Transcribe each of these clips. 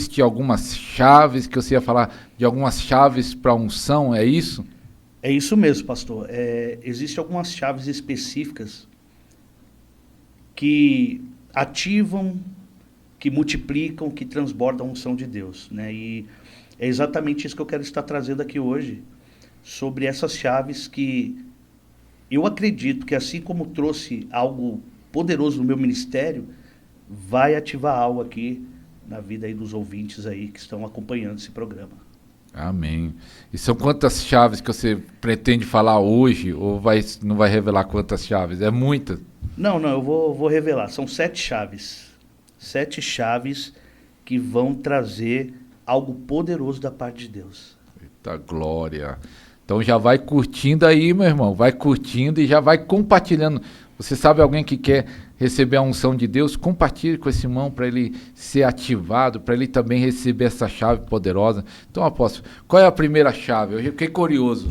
Existem algumas chaves que você ia falar de algumas chaves para unção, é isso? É isso mesmo, pastor. Existem algumas chaves específicas que ativam, que multiplicam, que transbordam a unção de Deus, né? E é exatamente isso que eu quero estar trazendo aqui hoje, sobre essas chaves que eu acredito que, assim como trouxe algo poderoso no meu ministério, vai ativar algo aqui na vida aí dos ouvintes aí que estão acompanhando esse programa. Amém. E são quantas chaves que você pretende falar hoje? Ou não vai revelar quantas chaves? É muitas. Não, eu vou revelar. São 7 chaves. 7 chaves que vão trazer algo poderoso da parte de Deus. Eita glória. Então já vai curtindo aí, meu irmão. Vai curtindo e já vai compartilhando. Você sabe alguém que quer receber a unção de Deus? Compartilhe com esse irmão para ele ser ativado, para ele também receber essa chave poderosa. Então, apóstolo, qual é a primeira chave? Eu fiquei curioso.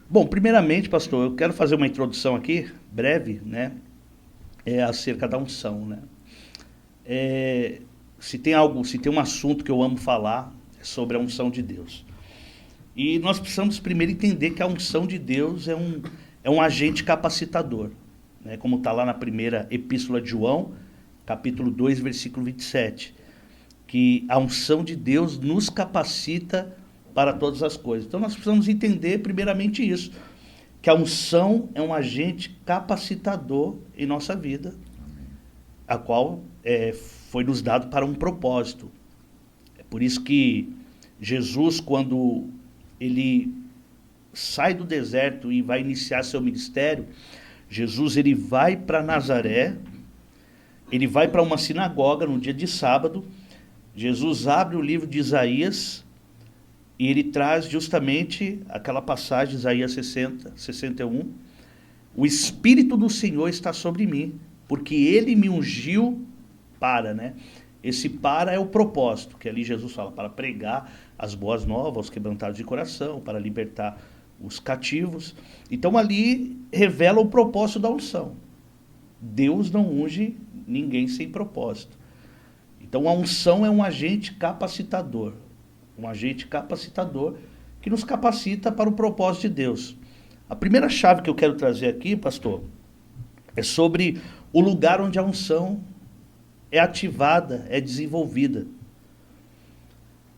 Bom, primeiramente, pastor, eu quero fazer uma introdução aqui, breve, né? Acerca da unção, né? Se tem um assunto que eu amo falar, é sobre a unção de Deus. E nós precisamos primeiro entender que a unção de Deus é um agente capacitador, né? Como está lá na primeira epístola de João, capítulo 2, versículo 27, que a unção de Deus nos capacita para todas as coisas. Então nós precisamos entender primeiramente isso, que a unção é um agente capacitador em nossa vida, a qual foi nos dado para um propósito. É por isso que Jesus, quando ele sai do deserto e vai iniciar seu ministério, Jesus ele vai para Nazaré, ele vai para uma sinagoga no dia de sábado, Jesus abre o livro de Isaías e ele traz justamente aquela passagem, Isaías 60, 61, o Espírito do Senhor está sobre mim, porque ele me ungiu para, né? Esse para é o propósito, que ali Jesus fala, para pregar as boas novas aos quebrantados de coração, para libertar os cativos. Então ali revela o propósito da unção. Deus não unge ninguém sem propósito. Então a unção é um agente capacitador. Um agente capacitador que nos capacita para o propósito de Deus. A primeira chave que eu quero trazer aqui, pastor, é sobre o lugar onde a unção é ativada, é desenvolvida.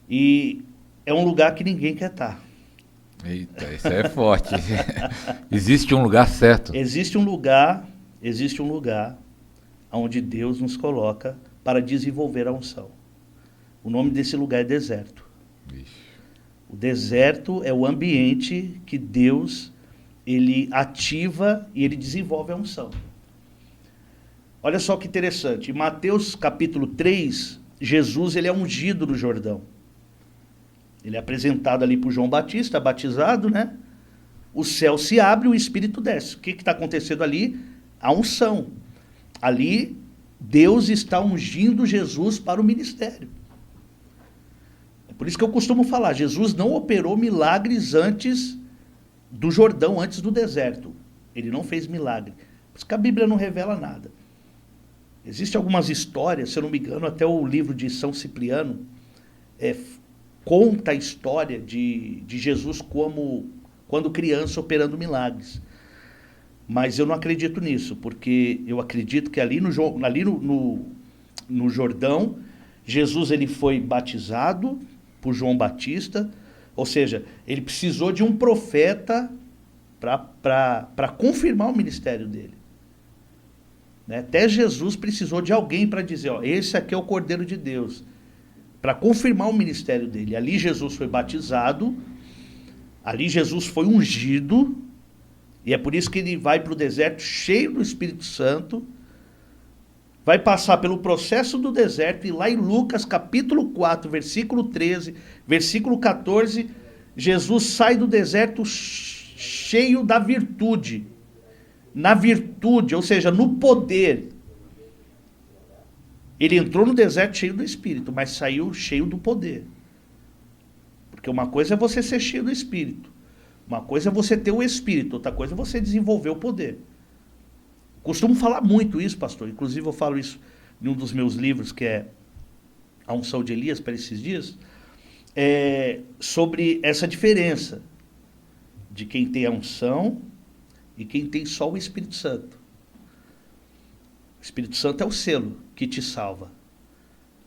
E é um lugar que ninguém quer estar. Eita, isso é forte. Existe um lugar certo. Existe um lugar onde Deus nos coloca para desenvolver a unção. O nome desse lugar é deserto. Ixi. O deserto é o ambiente que Deus ele ativa e ele desenvolve a unção. Olha só que interessante, em Mateus capítulo 3, Jesus ele é ungido no Jordão. Ele é apresentado ali por João Batista, batizado, né? O céu se abre e o Espírito desce. O que está acontecendo ali? A unção. Ali, Deus está ungindo Jesus para o ministério. É por isso que eu costumo falar, Jesus não operou milagres antes do Jordão, antes do deserto. Ele não fez milagre. Por isso que a Bíblia não revela nada. Existem algumas histórias, se eu não me engano, até o livro de São Cipriano conta a história de Jesus como quando criança operando milagres. Mas eu não acredito nisso, porque eu acredito que ali no Jordão, Jesus ele foi batizado por João Batista, ou seja, ele precisou de um profeta para confirmar o ministério dele. Né? Até Jesus precisou de alguém para dizer, ó, esse aqui é o Cordeiro de Deus, para confirmar o ministério dele. Ali Jesus foi batizado, ali Jesus foi ungido, e é por isso que ele vai para o deserto cheio do Espírito Santo, vai passar pelo processo do deserto, e lá em Lucas capítulo 4, versículo 13, versículo 14, Jesus sai do deserto cheio da virtude. Na virtude, ou seja, no poder. Ele entrou no deserto cheio do Espírito, mas saiu cheio do poder. Porque uma coisa é você ser cheio do Espírito. Uma coisa é você ter o Espírito, outra coisa é você desenvolver o poder. Costumo falar muito isso, pastor. Inclusive eu falo isso em um dos meus livros, que é a unção de Elias para esses dias, sobre essa diferença de quem tem a unção e quem tem só o Espírito Santo. O Espírito Santo é o selo que te salva.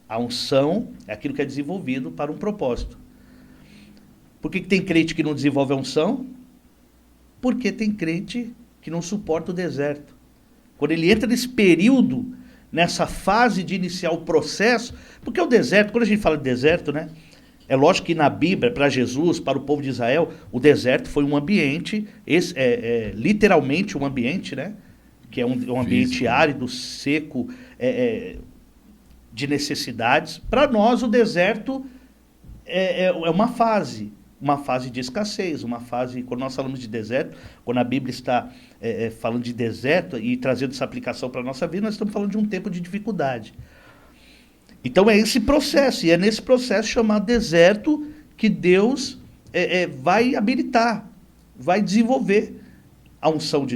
A unção é aquilo que é desenvolvido para um propósito. Por que tem crente que não desenvolve a unção? Porque tem crente que não suporta o deserto. Quando ele entra nesse período, nessa fase de iniciar o processo, porque o deserto, quando a gente fala de deserto, né? É lógico que na Bíblia, para Jesus, para o povo de Israel, o deserto foi um ambiente, literalmente um ambiente, né? Que é um ambiente árido, seco, de necessidades. Para nós, o deserto é uma fase de escassez, uma fase, quando nós falamos de deserto, quando a Bíblia está falando de deserto e trazendo essa aplicação para a nossa vida, nós estamos falando de um tempo de dificuldade. Então é esse processo, e é nesse processo chamado deserto que Deus vai habilitar, vai desenvolver a unção.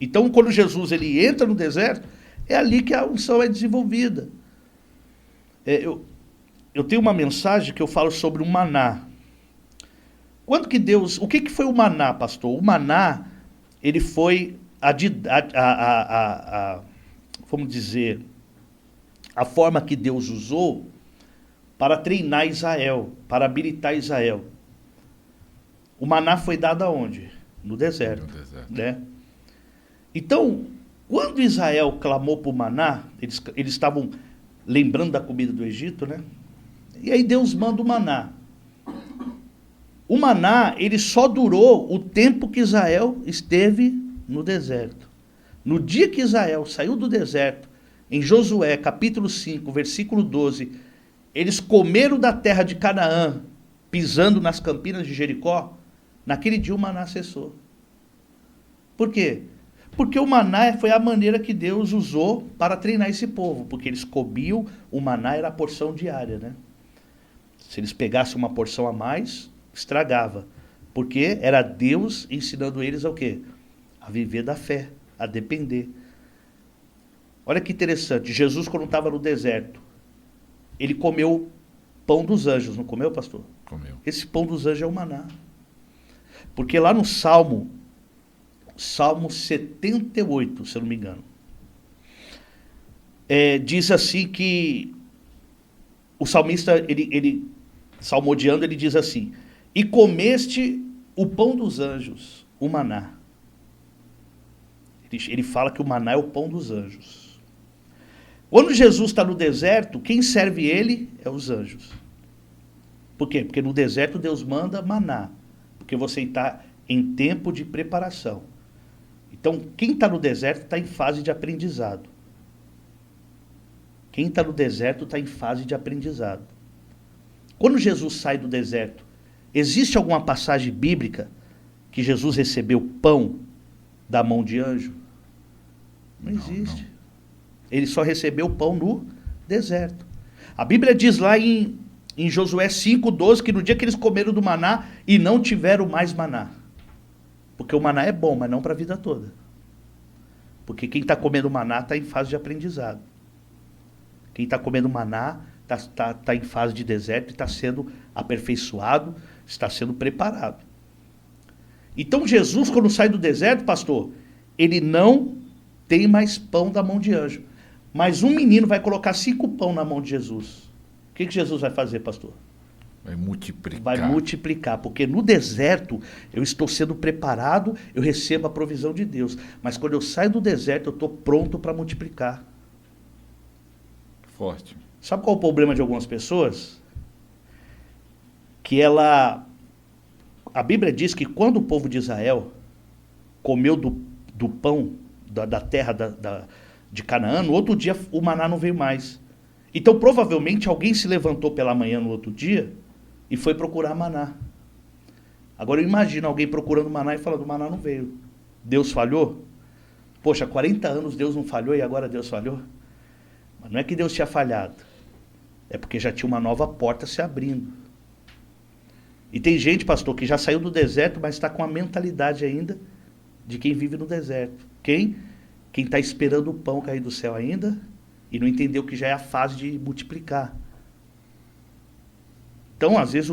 Então, quando Jesus ele entra no deserto, é ali que a unção é desenvolvida. Eu tenho uma mensagem que eu falo sobre o maná. Quando que Deus... O que foi o maná, pastor? O maná, ele foi vamos dizer, a forma que Deus usou para treinar Israel, para habilitar Israel. O maná foi dado aonde? No deserto. Né? Então, quando Israel clamou por maná, eles estavam lembrando da comida do Egito, né? E aí Deus manda o maná. O maná, ele só durou o tempo que Israel esteve no deserto. No dia que Israel saiu do deserto, em Josué, capítulo 5, versículo 12, eles comeram da terra de Canaã, pisando nas campinas de Jericó, naquele dia o maná cessou. Por quê? Porque o maná foi a maneira que Deus usou para treinar esse povo, porque eles comiam, o maná era a porção diária, né? Se eles pegassem uma porção a mais, estragava. Porque era Deus ensinando eles ao quê? A viver da fé, a depender. Olha que interessante, Jesus quando estava no deserto, ele comeu pão dos anjos, não comeu, pastor? Comeu. Esse pão dos anjos é o maná. Porque lá no Salmo 78, se eu não me engano, diz assim que o salmista, ele salmodiando, ele diz assim: e comeste o pão dos anjos, o maná. Ele fala que o maná é o pão dos anjos. Quando Jesus está no deserto, quem serve ele é os anjos. Por quê? Porque no deserto Deus manda maná. Porque você está em tempo de preparação. Então, quem está no deserto está em fase de aprendizado. Quem está no deserto está em fase de aprendizado. Quando Jesus sai do deserto, existe alguma passagem bíblica que Jesus recebeu pão da mão de anjo? Não existe. Não. Ele só recebeu pão no deserto. A Bíblia diz lá em Josué 5:12 que no dia que eles comeram do maná e não tiveram mais maná. Porque o maná é bom, mas não para a vida toda. Porque quem está comendo maná está em fase de aprendizado. Quem está comendo maná está em fase de deserto e está sendo aperfeiçoado, está sendo preparado. Então Jesus, quando sai do deserto, pastor, ele não tem mais pão da mão de anjo. Mas um menino vai colocar 5 pão na mão de Jesus. O que Jesus vai fazer, pastor? Vai multiplicar. Vai multiplicar, porque no deserto eu estou sendo preparado, eu recebo a provisão de Deus. Mas quando eu saio do deserto, eu estou pronto para multiplicar. Forte. Sabe qual é o problema de algumas pessoas? Que a Bíblia diz que quando o povo de Israel comeu do pão da terra de Canaã, no outro dia o maná não veio mais. Então provavelmente alguém se levantou pela manhã no outro dia e foi procurar maná. Agora eu imagino alguém procurando maná e falando: maná não veio. Deus falhou? Poxa, 40 anos Deus não falhou e agora Deus falhou? Mas não é que Deus tinha falhado. É porque já tinha uma nova porta se abrindo. E tem gente, pastor, que já saiu do deserto, mas está com a mentalidade ainda de quem vive no deserto. Quem está esperando o pão cair do céu ainda E não entendeu que já é a fase de multiplicar. Então, às vezes,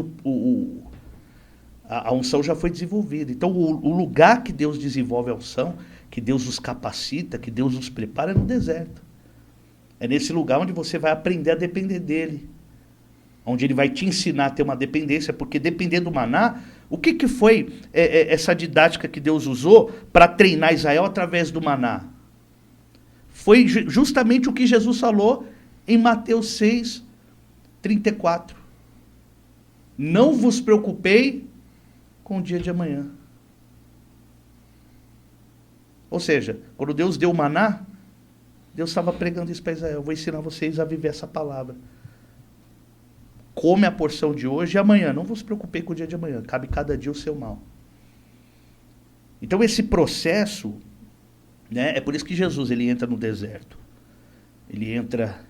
a unção já foi desenvolvida. Então, o lugar que Deus desenvolve a unção, que Deus os capacita, que Deus os prepara, é no deserto. É nesse lugar onde você vai aprender a depender dele. Onde ele vai te ensinar a ter uma dependência, porque depender do maná, o que foi essa didática que Deus usou para treinar Israel através do maná? Foi justamente o que Jesus falou em Mateus 6, 34. Não vos preocupei com o dia de amanhã. Ou seja, quando Deus deu o maná, Deus estava pregando isso para Israel. Eu vou ensinar vocês a viver essa palavra. Come a porção de hoje e amanhã. Não vos preocupei com o dia de amanhã. Cabe cada dia o seu mal. Então esse processo, né, é por isso que Jesus ele entra no deserto. Ele entra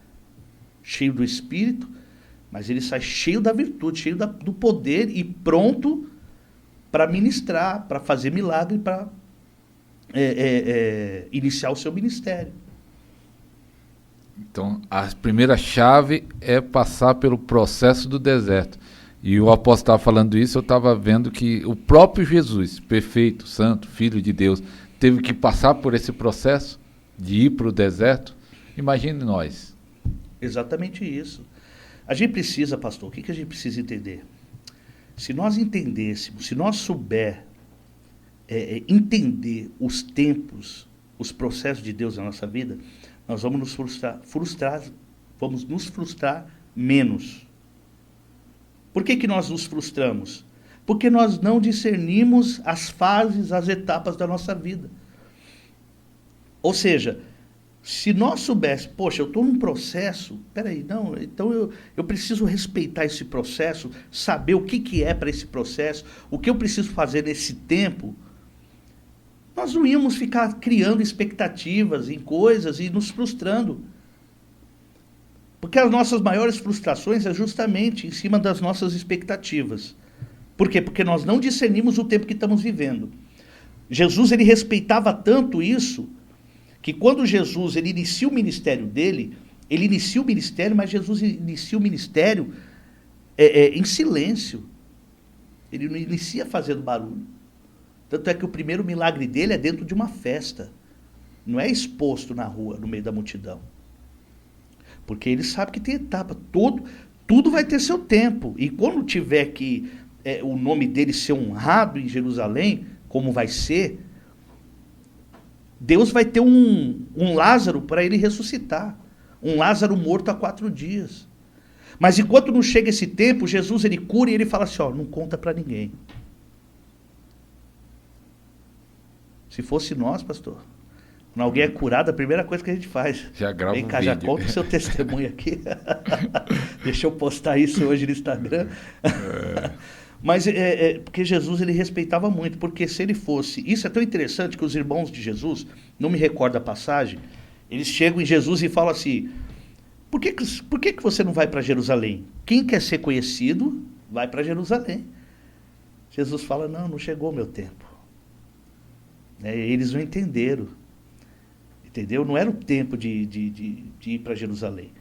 cheio do Espírito, mas ele sai cheio da virtude, cheio do poder e pronto para ministrar, para fazer milagre, para iniciar o seu ministério. Então, a primeira chave é passar pelo processo do deserto. E o apóstolo estava falando isso, eu estava vendo que o próprio Jesus, perfeito, santo, filho de Deus, teve que passar por esse processo de ir para o deserto. Imagine nós. Exatamente isso. A gente precisa, pastor, o que a gente precisa entender? Se nós entendêssemos, se nós souber entender os tempos, os processos de Deus na nossa vida, nós vamos nos frustrar menos. Por que nós nos frustramos? Porque nós não discernimos as fases, as etapas da nossa vida. Ou seja, se nós soubéssemos, poxa, eu estou num processo, peraí, não, então eu preciso respeitar esse processo, saber o que é para esse processo, o que eu preciso fazer nesse tempo, nós não íamos ficar criando expectativas em coisas e nos frustrando. Porque as nossas maiores frustrações é justamente em cima das nossas expectativas. Por quê? Porque nós não discernimos o tempo que estamos vivendo. Jesus ele respeitava tanto isso, que quando Jesus ele inicia o ministério dele, ele inicia o ministério, mas Jesus inicia o ministério em silêncio. Ele não inicia fazendo barulho. Tanto é que o primeiro milagre dele é dentro de uma festa. Não é exposto na rua, no meio da multidão. Porque ele sabe que tem etapa. Tudo vai ter seu tempo. E quando tiver que o nome dele ser honrado em Jerusalém, como vai ser, Deus vai ter um Lázaro para ele ressuscitar. Um Lázaro morto há 4 dias. Mas enquanto não chega esse tempo, Jesus ele cura e ele fala assim, ó, não conta para ninguém. Se fosse nós, pastor, quando alguém é curado, a primeira coisa que a gente faz, já grava vem cá, um já vídeo. conta o seu testemunho aqui. Deixa eu postar isso hoje no Instagram. Mas porque Jesus ele respeitava muito, porque se ele fosse... Isso é tão interessante que os irmãos de Jesus, não me recordo a passagem, eles chegam em Jesus e falam assim, por que você não vai para Jerusalém? Quem quer ser conhecido, vai para Jerusalém. Jesus fala, não chegou o meu tempo. Eles não entenderam. Entendeu? Não era o tempo de ir para Jerusalém.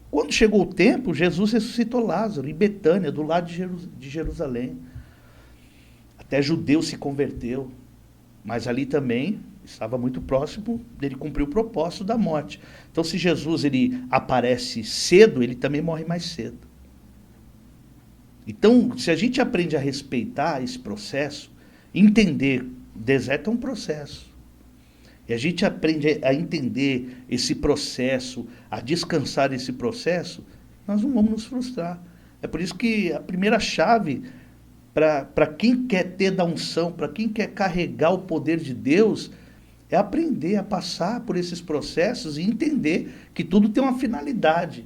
Quando chegou o tempo, Jesus ressuscitou Lázaro em Betânia, do lado de Jerusalém. Até judeu se converteu. Mas ali também estava muito próximo dele cumprir o propósito da morte. Então, se Jesus ele aparece cedo, ele também morre mais cedo. Então, se a gente aprende a respeitar esse processo, entender, o deserto é um processo. E a gente aprende a entender esse processo, a descansar nesse processo, nós não vamos nos frustrar. É por isso que a primeira chave para quem quer ter da unção, para quem quer carregar o poder de Deus, é aprender a passar por esses processos e entender que tudo tem uma finalidade.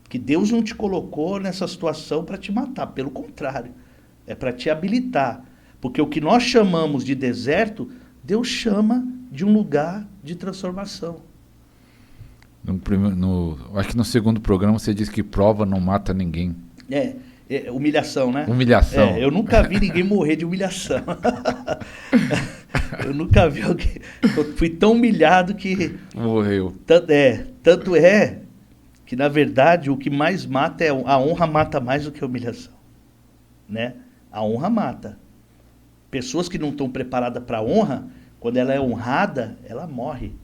Que Deus não te colocou nessa situação para te matar, pelo contrário, é para te habilitar. Porque o que nós chamamos de deserto, Deus chama de um lugar de transformação. Acho que no segundo programa você disse que prova não mata ninguém. Humilhação, né? Humilhação. Eu nunca vi ninguém morrer de humilhação. Eu nunca vi alguém... Eu fui tão humilhado que... Morreu. Tanto é que, na verdade, o que mais mata é... A honra mata mais do que a humilhação. Né? A honra mata. Pessoas que não estão preparadas para a honra, quando ela é honrada, ela morre.